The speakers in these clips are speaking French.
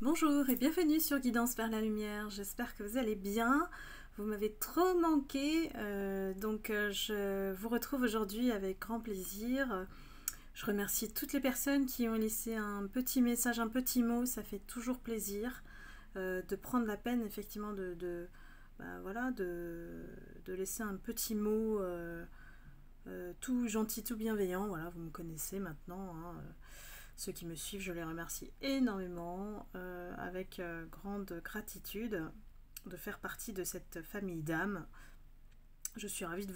Bonjour et bienvenue sur Guidance vers la lumière, j'espère que vous allez bien. Vous m'avez trop manqué, je vous retrouve aujourd'hui avec grand plaisir. Je remercie toutes les personnes qui ont laissé un petit message, un petit mot, ça fait toujours plaisir de prendre la peine effectivement de laisser un petit mot tout gentil, tout bienveillant. Voilà, vous me connaissez maintenant, hein. Ceux qui me suivent, je les remercie énormément, avec grande gratitude de faire partie de cette famille d'âmes. Je suis ravie de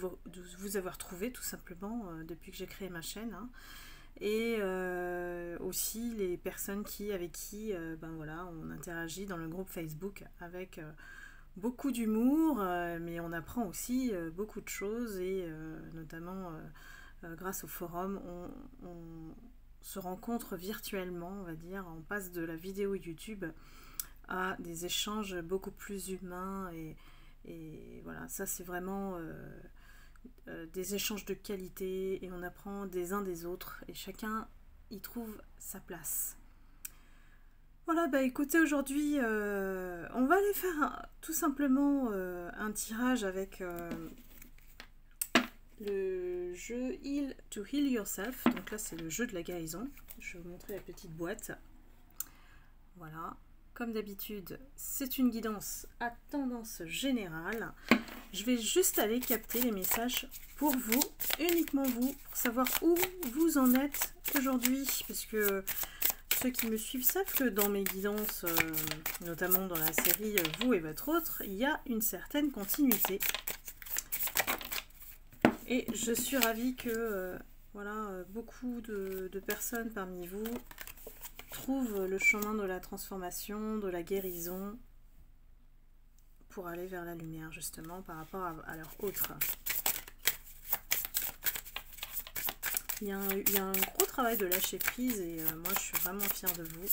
vous avoir trouvé tout simplement depuis que j'ai créé ma chaîne, hein. Et aussi les personnes avec qui on interagit dans le groupe Facebook avec beaucoup d'humour, mais on apprend aussi beaucoup de choses et notamment grâce au forum, on se rencontre virtuellement, on va dire. On passe de la vidéo YouTube à des échanges beaucoup plus humains et voilà, ça c'est vraiment des échanges de qualité et on apprend des uns des autres et chacun y trouve sa place. Voilà, bah écoutez, aujourd'hui on va aller faire tout simplement un tirage avec le jeu Heal to Heal Yourself. Donc là c'est le jeu de la guérison. Je vais vous montrer la petite boîte. Voilà, comme d'habitude c'est une guidance à tendance générale. Je vais juste aller capter les messages pour vous, uniquement vous, pour savoir où vous en êtes aujourd'hui, parce que ceux qui me suivent savent que dans mes guidances, notamment dans la série Vous et votre autre, il y a une certaine continuité. Et je suis ravie que beaucoup de personnes parmi vous trouvent le chemin de la transformation, de la guérison, pour aller vers la lumière, justement, par rapport à leur autre. Il y a un gros travail de lâcher prise et moi je suis vraiment fière de vous.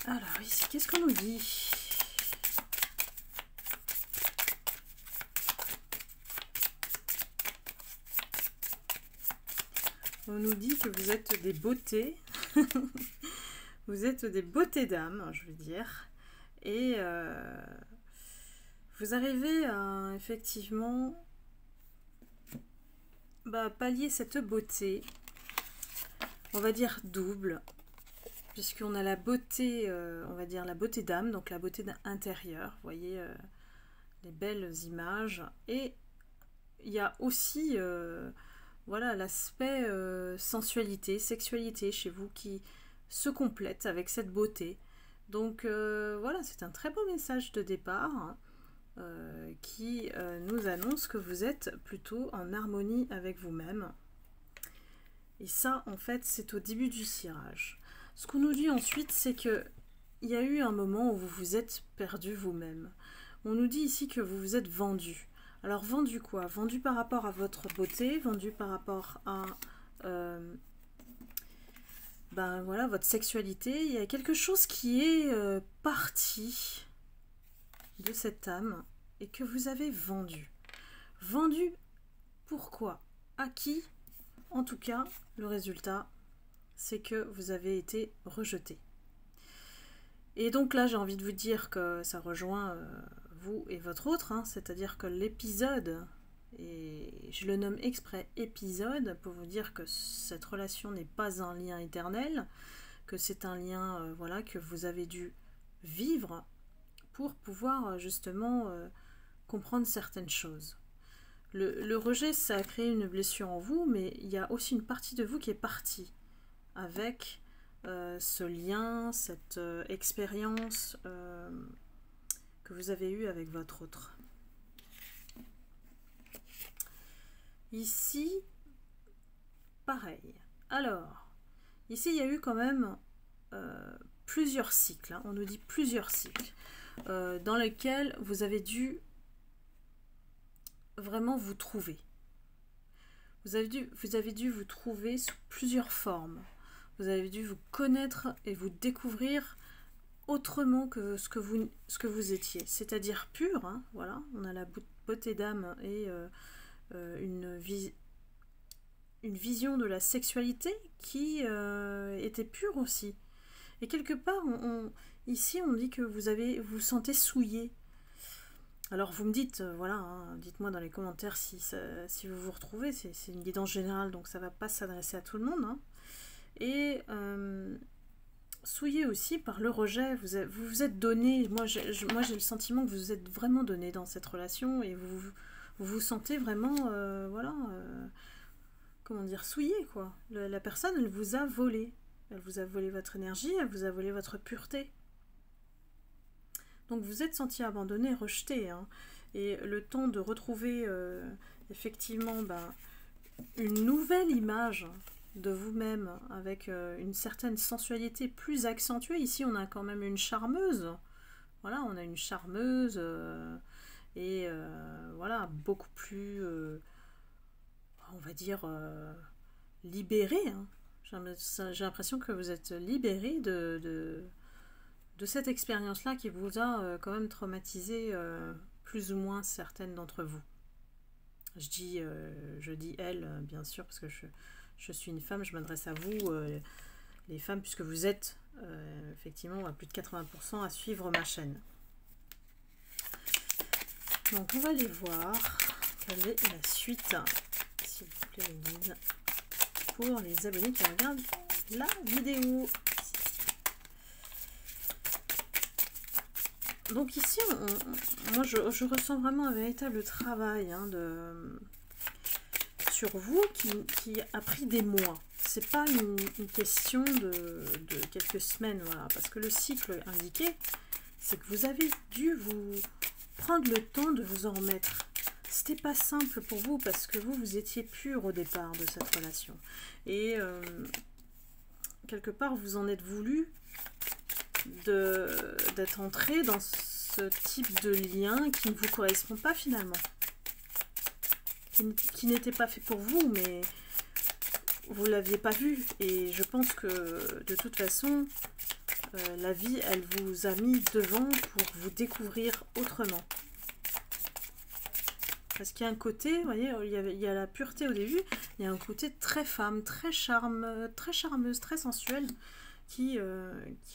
Alors ici, qu'est-ce qu'on nous dit ? On nous dit que vous êtes des beautés. Vous êtes des beautés d'âme, je veux dire. Et vous arrivez à effectivement pallier cette beauté, on va dire double, puisqu'on a la beauté, on va dire la beauté d'âme, donc la beauté intérieure, vous voyez les belles images, et il y a aussi l'aspect sensualité, sexualité chez vous qui se complète avec cette beauté. Donc voilà, c'est un très beau message de départ, hein, qui nous annonce que vous êtes plutôt en harmonie avec vous-même. Et ça, en fait, c'est au début du tirage. Ce qu'on nous dit ensuite, c'est que il y a eu un moment où vous vous êtes perdu vous-même. On nous dit ici que vous vous êtes vendu. Alors vendu quoi? Vendu par rapport à votre beauté, vendu par rapport à votre sexualité. Il y a quelque chose qui est parti de cette âme et que vous avez vendu. Vendu pourquoi? À qui? En tout cas, le résultat, c'est que vous avez été rejeté. Et donc là, j'ai envie de vous dire que ça rejoint vous et votre autre, hein, c'est-à-dire que l'épisode, et je le nomme exprès épisode, pour vous dire que cette relation n'est pas un lien éternel, que c'est un lien que vous avez dû vivre pour pouvoir justement comprendre certaines choses. Le rejet, ça a créé une blessure en vous, mais il y a aussi une partie de vous qui est partie avec ce lien, cette expérience que vous avez eue avec votre autre. Ici, pareil. Alors, ici, il y a eu quand même plusieurs cycles, hein. On nous dit plusieurs cycles dans lesquels vous avez dû vraiment vous trouver. Vous avez dû vous trouver sous plusieurs formes. Vous avez dû vous connaître et vous découvrir autrement que ce que vous étiez. C'est-à-dire pur, hein, voilà. On a la beauté d'âme et une une vision de la sexualité qui était pure aussi. Et quelque part, ici, on dit que vous vous sentez souillé. Alors vous me dites, voilà, hein, dites-moi dans les commentaires si vous vous retrouvez, c'est une guidance générale, donc ça ne va pas s'adresser à tout le monde. Hein. Et souillé aussi par le rejet, vous vous êtes donné, moi j'ai le sentiment que vous vous êtes vraiment donné dans cette relation, et vous sentez vraiment, voilà, comment dire, souillé, quoi. La personne, elle vous a volé votre énergie, elle vous a volé votre pureté. Donc vous êtes senti abandonné, rejeté. Hein. Et le temps de retrouver effectivement une nouvelle image de vous-même avec une certaine sensualité plus accentuée. Ici, on a quand même une charmeuse. Voilà, on a une charmeuse et voilà, beaucoup plus, on va dire, libérée. Hein. J'ai l'impression que vous êtes libéré de cette expérience-là qui vous a quand même traumatisé plus ou moins certaines d'entre vous. Je dis elle, bien sûr, parce que je suis une femme, je m'adresse à vous, les femmes, puisque vous êtes effectivement à plus de 80% à suivre ma chaîne. Donc on va aller voir quelle est la suite, s'il vous plaît les guides, pour les abonnés qui regardent la vidéo. Donc ici, moi je ressens vraiment un véritable travail hein, sur vous qui a pris des mois. C'est pas une question de quelques semaines, voilà, parce que le cycle indiqué, c'est que vous avez dû vous prendre le temps de vous en remettre. C'était pas simple pour vous parce que vous étiez pur au départ de cette relation. Et quelque part, vous en êtes voulu d'être entré dans ce type de lien qui ne vous correspond pas finalement, qui n'était pas fait pour vous, mais vous l'aviez pas vu. Et je pense que de toute façon la vie elle vous a mis devant pour vous découvrir autrement, parce qu'il y a un côté, vous voyez, il y a la pureté au début, il y a un côté très femme, très charmeuse, très sensuelle qui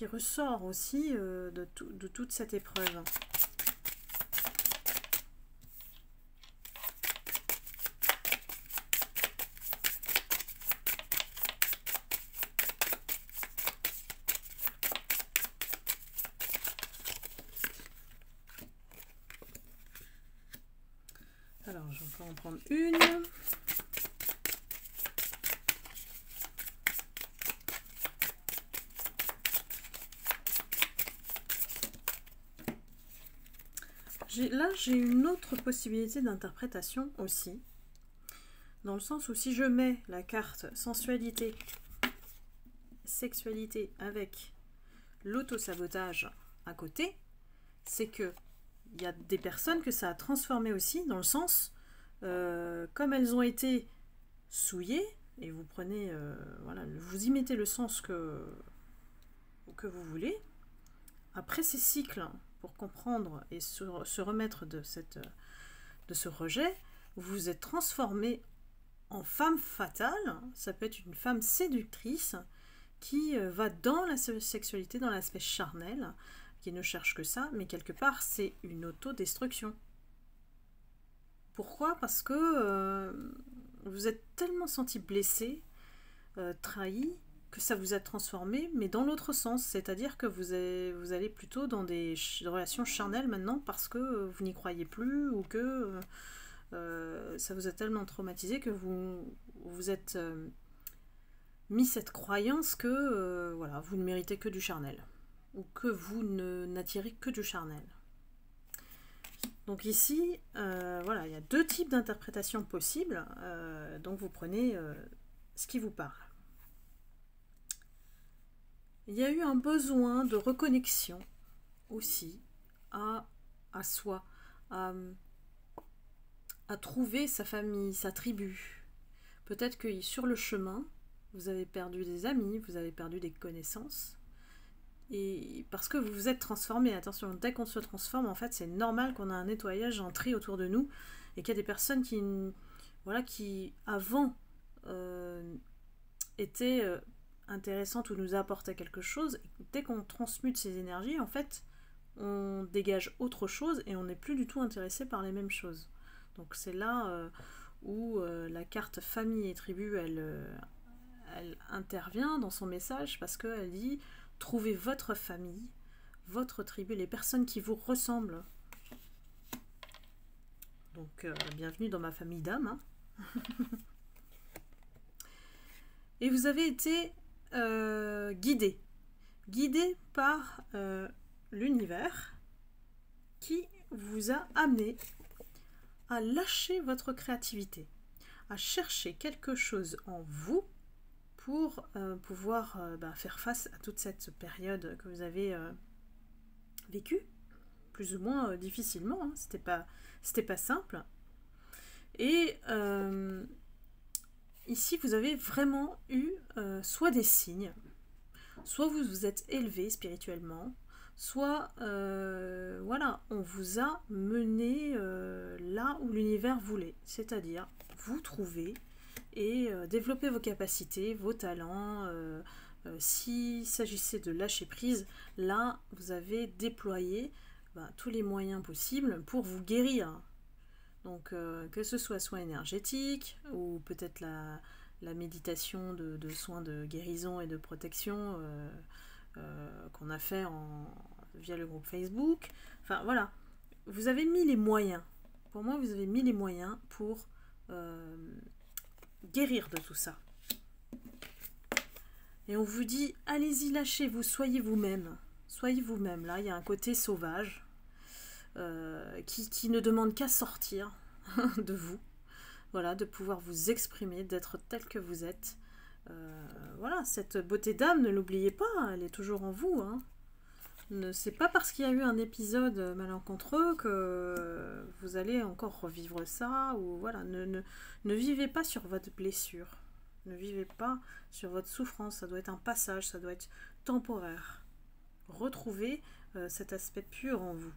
ressort aussi de toute cette épreuve. Alors, je vais encore en prendre une. Là, j'ai une autre possibilité d'interprétation aussi, dans le sens où si je mets la carte sensualité, sexualité avec l'auto-sabotage à côté, c'est que il y a des personnes que ça a transformé aussi, dans le sens, comme elles ont été souillées, et vous prenez, voilà, vous y mettez le sens que vous voulez, après ces cycles, pour comprendre et se remettre de ce rejet, vous vous êtes transformé en femme fatale. Ça peut être une femme séductrice qui va dans la sexualité, dans l'aspect charnel, qui ne cherche que ça, mais quelque part c'est une autodestruction. Pourquoi? Parce que vous êtes tellement senti blessé, trahi, que ça vous a transformé, mais dans l'autre sens, c'est-à-dire que vous allez plutôt dans des relations charnelles maintenant parce que vous n'y croyez plus, ou que ça vous a tellement traumatisé que vous êtes mis cette croyance que voilà, vous ne méritez que du charnel, ou que vous n'attirez que du charnel. Donc ici, voilà, il y a deux types d'interprétations possibles, donc vous prenez ce qui vous parle. Il y a eu un besoin de reconnexion aussi à soi, à trouver sa famille, sa tribu. Peut-être que sur le chemin, vous avez perdu des amis, vous avez perdu des connaissances, et parce que vous vous êtes transformé. Attention, dès qu'on se transforme, en fait, c'est normal qu'on a un nettoyage, un tri autour de nous, et qu'il y a des personnes qui, voilà, qui avant était intéressante ou nous apportait quelque chose, dès qu'on transmute ces énergies, en fait, on dégage autre chose et on n'est plus du tout intéressé par les mêmes choses. Donc c'est là où la carte famille et tribu, elle intervient dans son message parce qu'elle dit trouvez votre famille, votre tribu, les personnes qui vous ressemblent. Donc bienvenue dans ma famille d'âmes. Hein. Et vous avez été guidé par l'univers qui vous a amené à lâcher votre créativité, à chercher quelque chose en vous pour pouvoir faire face à toute cette période que vous avez vécue, plus ou moins difficilement, hein. C'était pas simple. Et ici, vous avez vraiment eu soit des signes, soit vous vous êtes élevé spirituellement, soit voilà, on vous a mené là où l'univers voulait, c'est-à-dire vous trouver et développer vos capacités, vos talents. S'il s'agissait de lâcher prise, là, vous avez déployé tous les moyens possibles pour vous guérir. Donc, que ce soit soins énergétiques ou peut-être la méditation de soins de guérison et de protection qu'on a fait via le groupe Facebook. Enfin, voilà. Vous avez mis les moyens. Pour moi, vous avez mis les moyens pour guérir de tout ça. Et on vous dit, allez-y, lâchez-vous, soyez vous-même. Soyez vous-même. Là, il y a un côté sauvage qui ne demande qu'à sortir de vous. Voilà, de pouvoir vous exprimer, d'être tel que vous êtes. Voilà, cette beauté d'âme, ne l'oubliez pas, elle est toujours en vous. Hein. C'est pas parce qu'il y a eu un épisode malencontreux que vous allez encore revivre ça. Ou voilà, ne vivez pas sur votre blessure. Ne vivez pas sur votre souffrance. Ça doit être un passage, ça doit être temporaire. Retrouvez cet aspect pur en vous.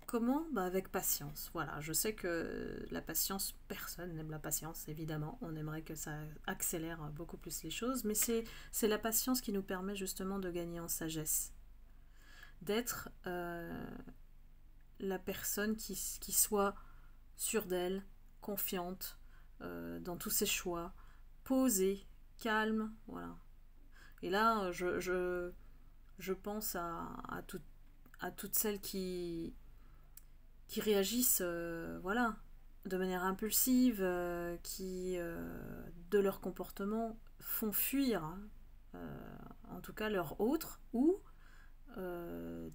Comment ? Avec patience. Voilà, je sais que la patience, personne n'aime la patience, évidemment. On aimerait que ça accélère beaucoup plus les choses, mais c'est la patience qui nous permet justement de gagner en sagesse. D'être la personne qui soit sûre d'elle, confiante dans tous ses choix, posée, calme, voilà. Et là, je pense à toutes celles qui réagissent voilà, de manière impulsive, qui, de leur comportement, font fuir, en tout cas leur autre, ou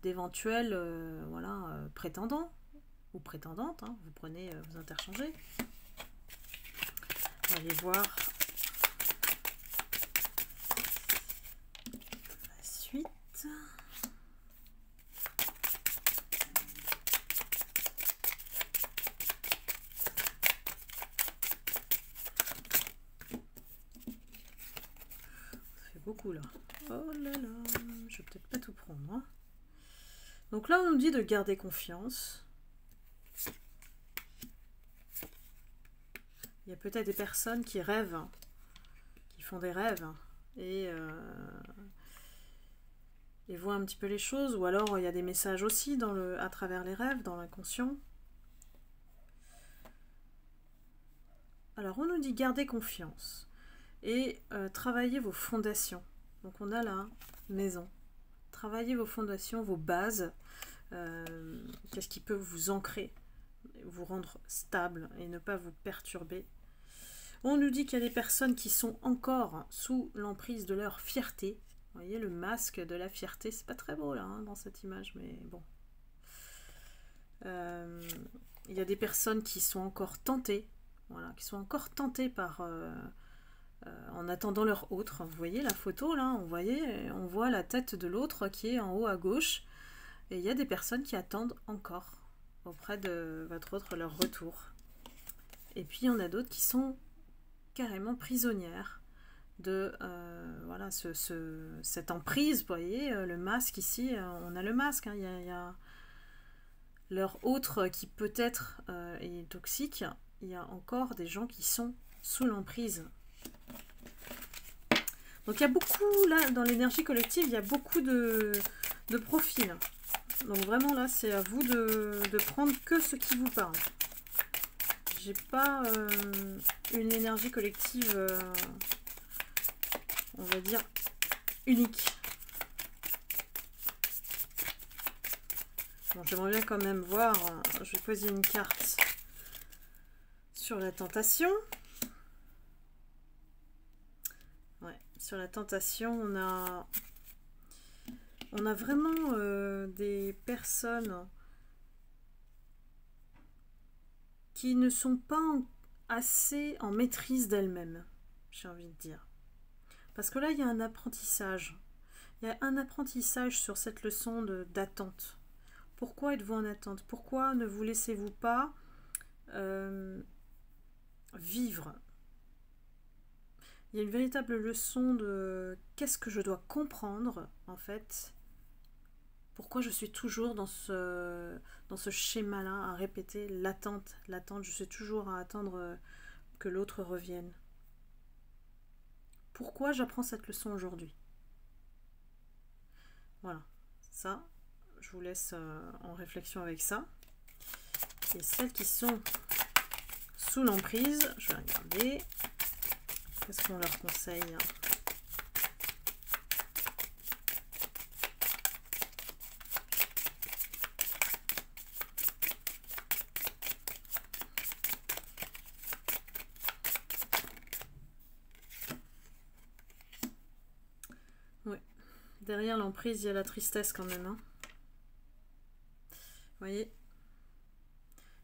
d'éventuels voilà, prétendants ou prétendantes. Hein, vous prenez, vous interchangez. On va aller voir la suite. Beaucoup là. Oh là là, je vais peut-être pas tout prendre. Hein. Donc là, on nous dit de garder confiance. Il y a peut-être des personnes qui rêvent, qui font des rêves et voient un petit peu les choses. Ou alors, il y a des messages aussi à travers les rêves, dans l'inconscient. Alors, on nous dit garder confiance. Et travaillez vos fondations. Donc on a la maison. Travaillez vos fondations, vos bases. Qu'est-ce qui peut vous ancrer, vous rendre stable et ne pas vous perturber. On nous dit qu'il y a des personnes qui sont encore sous l'emprise de leur fierté. Vous voyez le masque de la fierté, c'est pas très beau là hein, dans cette image, mais bon. Il y a des personnes qui sont encore tentées, voilà, qui sont encore tentées par... en attendant leur autre. Vous voyez la photo là, on voit la tête de l'autre qui est en haut à gauche et il y a des personnes qui attendent encore auprès de votre autre leur retour. Et puis il y en a d'autres qui sont carrément prisonnières de voilà, cette emprise. Vous voyez le masque ici, on a le masque, hein, il y a leur autre qui peut-être est toxique. Il y a encore des gens qui sont sous l'emprise. Donc il y a beaucoup, là, dans l'énergie collective, il y a beaucoup de profils. Donc vraiment là, c'est à vous de prendre que ce qui vous parle. J'ai pas une énergie collective, on va dire, unique. Bon, j'aimerais bien quand même voir, je vais poser une carte sur la tentation. Ouais, sur la tentation, on a vraiment des personnes qui ne sont pas assez en maîtrise d'elles-mêmes, j'ai envie de dire. Parce que là, il y a un apprentissage. Il y a un apprentissage sur cette leçon d'attente. Pourquoi êtes-vous en attente? Pourquoi ne vous laissez-vous pas vivre? Il y a une véritable leçon de qu'est-ce que je dois comprendre, en fait. Pourquoi je suis toujours dans ce schéma-là, à répéter l'attente, l'attente. Je suis toujours à attendre que l'autre revienne. Pourquoi j'apprends cette leçon aujourd'hui? Voilà, ça, je vous laisse en réflexion avec ça. Et celles qui sont sous l'emprise, je vais regarder. Qu'est-ce qu'on leur conseille? Oui, derrière l'emprise, il y a la tristesse quand même. Hein. Vous voyez?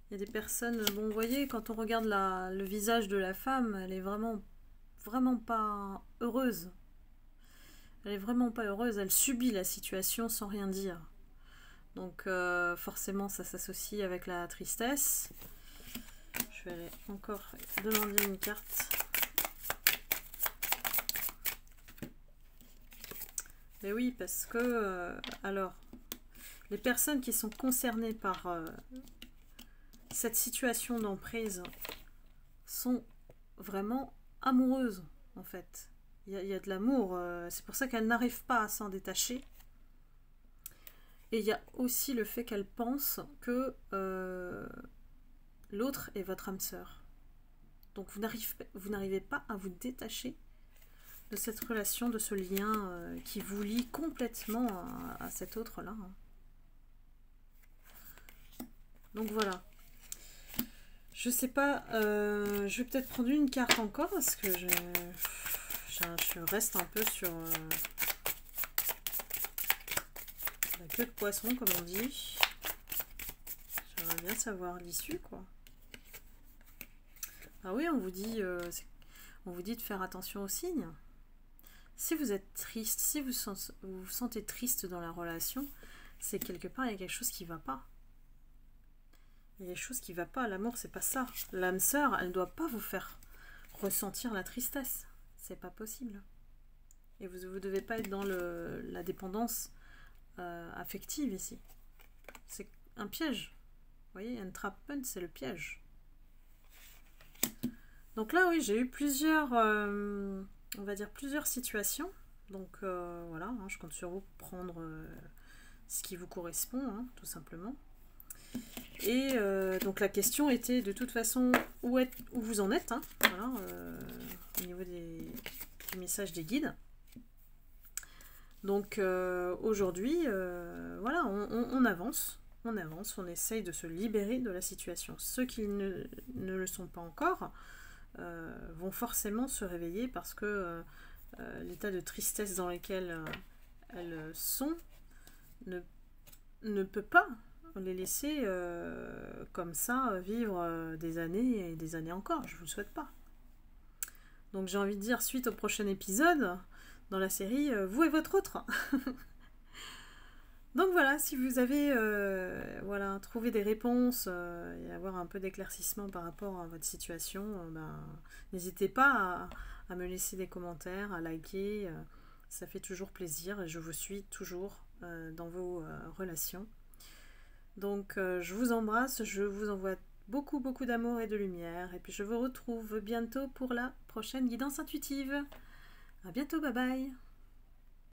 Il y a des personnes, bon, vous voyez, quand on regarde le visage de la femme, elle est vraiment pas heureuse. Elle est vraiment pas heureuse, elle subit la situation sans rien dire. Donc forcément ça s'associe avec la tristesse. Je vais aller encore demander une carte. Et oui, parce que alors les personnes qui sont concernées par cette situation d'emprise sont vraiment amoureuses en fait. Il y a de l'amour, c'est pour ça qu'elles n'arrivent pas à s'en détacher. Et il y a aussi le fait qu'elles pensent que l'autre est votre âme sœur. Donc vous n'arrivez pas à vous détacher de cette relation, de ce lien qui vous lie complètement à cet autre-là. Donc voilà. Je sais pas, je vais peut-être prendre une carte encore parce que je reste un peu sur la queue de poisson, comme on dit. J'aimerais bien savoir l'issue, quoi. Ah oui, on vous dit de faire attention aux signes. Si vous êtes triste, si vous vous sentez triste dans la relation, c'est quelque part, il y a quelque chose qui ne va pas. Il y a quelque chose qui ne va pas. L'amour, c'est pas ça. L'âme sœur, elle ne doit pas vous faire ressentir la tristesse. C'est pas possible. Et vous ne devez pas être dans la dépendance affective ici. C'est un piège. Vous voyez, entrapment, c'est le piège. Donc là, oui, j'ai eu plusieurs, on va dire plusieurs situations. Donc voilà, hein, je compte sur vous pour prendre ce qui vous correspond, hein, tout simplement. Et donc la question était de toute façon où vous en êtes, hein, voilà, au niveau du message des guides. Donc aujourd'hui, voilà, on avance, on essaye de se libérer de la situation. Ceux qui ne le sont pas encore vont forcément se réveiller parce que l'état de tristesse dans lequel elles sont ne peut pas les laisser comme ça vivre des années et des années encore. Je ne vous le souhaite pas. Donc j'ai envie de dire, suite au prochain épisode dans la série Vous et votre autre. Donc voilà, si vous avez voilà, trouvé des réponses et avoir un peu d'éclaircissement par rapport à votre situation, n'hésitez pas à me laisser des commentaires, à liker. Ça fait toujours plaisir et je vous suis toujours dans vos relations. Donc je vous embrasse, je vous envoie beaucoup, beaucoup d'amour et de lumière. Et puis je vous retrouve bientôt pour la prochaine guidance intuitive. À bientôt, bye bye.